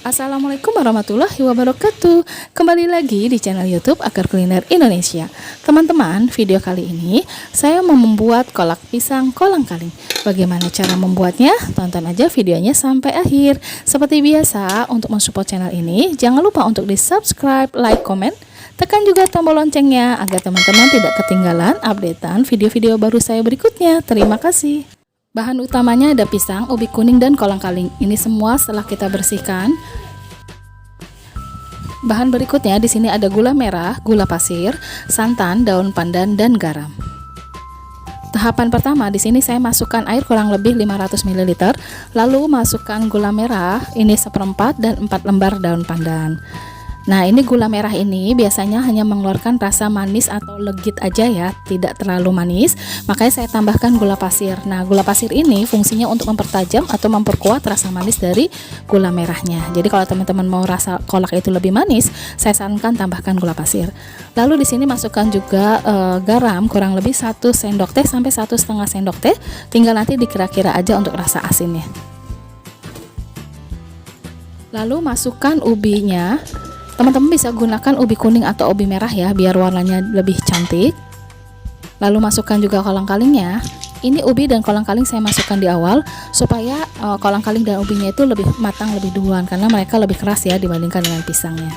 Assalamualaikum warahmatullahi wabarakatuh. Kembali lagi di channel YouTube Akar Kuliner Indonesia. Teman-teman, video kali ini saya mau membuat kolak pisang kolang-kaling. Bagaimana cara membuatnya? Tonton aja videonya sampai akhir. Seperti biasa, untuk mensupport channel ini, jangan lupa untuk di-subscribe, like, komen, tekan juga tombol loncengnya agar teman-teman tidak ketinggalan updatean video-video baru saya berikutnya. Terima kasih. Bahan utamanya ada pisang, ubi kuning, dan kolang-kaling. Ini semua setelah kita bersihkan. Bahan berikutnya di sini ada gula merah, gula pasir, santan, daun pandan, dan garam. Tahapan pertama di sini saya masukkan air kurang lebih 500 ml, lalu masukkan gula merah, ini 1/4 dan 4 lembar daun pandan. Nah, ini gula merah ini biasanya hanya mengeluarkan rasa manis atau legit aja ya, tidak terlalu manis, makanya saya tambahkan gula pasir. Nah, gula pasir ini fungsinya untuk mempertajam atau memperkuat rasa manis dari gula merahnya. Jadi kalau teman-teman mau rasa kolak itu lebih manis, saya sarankan tambahkan gula pasir. Lalu di sini masukkan juga garam kurang lebih 1 sendok teh sampai 1,5 sendok teh, tinggal nanti dikira-kira aja untuk rasa asinnya. Lalu masukkan ubinya. Teman-teman bisa gunakan ubi kuning atau ubi merah ya, biar warnanya lebih cantik. Lalu masukkan juga kolang-kalingnya. Ini ubi dan kolang-kaling saya masukkan di awal supaya kolang-kaling dan ubinya itu lebih matang lebih duluan, karena mereka lebih keras ya dibandingkan dengan pisangnya.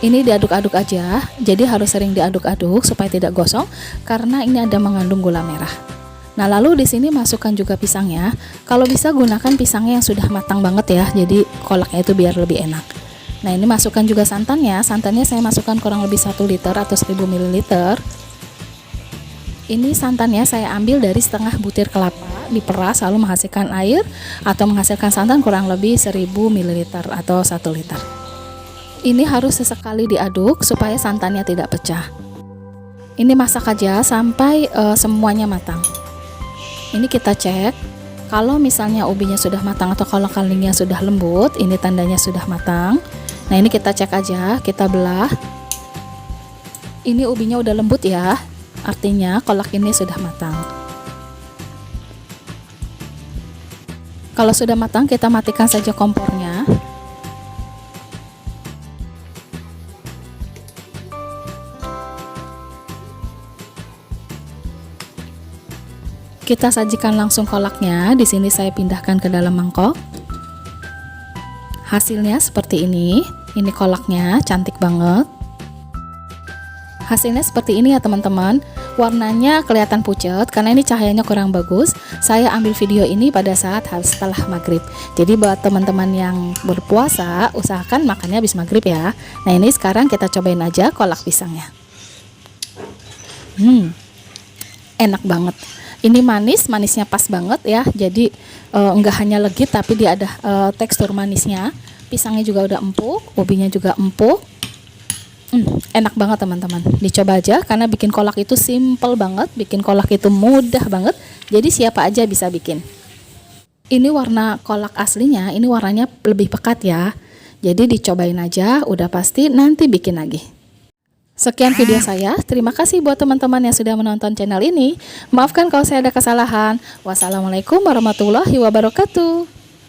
Ini diaduk-aduk aja, jadi harus sering diaduk-aduk supaya tidak gosong karena ini ada mengandung gula merah. Nah, lalu di sini masukkan juga pisangnya. Kalau bisa gunakan pisangnya yang sudah matang banget ya, jadi kolaknya itu biar lebih enak. Nah, ini masukkan juga santannya. Santannya saya masukkan kurang lebih 1 liter atau 1000 ml. Ini santannya saya ambil dari setengah butir kelapa, diperas lalu menghasilkan air atau menghasilkan santan kurang lebih 1000 ml atau 1 liter. Ini harus sesekali diaduk supaya santannya tidak pecah. Ini masak aja sampai semuanya matang. Ini kita cek, kalau misalnya ubinya sudah matang atau kolang-kalingnya sudah lembut, ini tandanya sudah matang. Nah, ini kita cek aja, kita belah. Ini ubinya udah lembut ya, artinya kolak ini sudah matang. Kalau sudah matang, kita matikan saja kompornya. Kita sajikan langsung kolaknya. Di sini saya pindahkan ke dalam mangkok. Hasilnya seperti ini. Ini kolaknya cantik banget. Hasilnya seperti ini ya teman-teman. Warnanya kelihatan pucat karena ini cahayanya kurang bagus. Saya ambil video ini pada saat setelah maghrib. Jadi buat teman-teman yang berpuasa, usahakan makannya habis maghrib ya. Nah, ini sekarang kita cobain aja kolak pisangnya. Enak banget. Ini manisnya pas banget ya, jadi enggak hanya legit tapi dia ada tekstur manisnya. Pisangnya juga udah empuk, ubinya juga empuk. Enak banget teman-teman, dicoba aja karena bikin kolak itu simple banget, bikin kolak itu mudah banget, jadi siapa aja bisa bikin. Ini warna kolak aslinya, ini warnanya lebih pekat ya, jadi dicobain aja, udah pasti nanti bikin lagi. Sekian video saya, terima kasih buat teman-teman yang sudah menonton channel ini. Maafkan kalau saya ada kesalahan. Wassalamualaikum warahmatullahi wabarakatuh.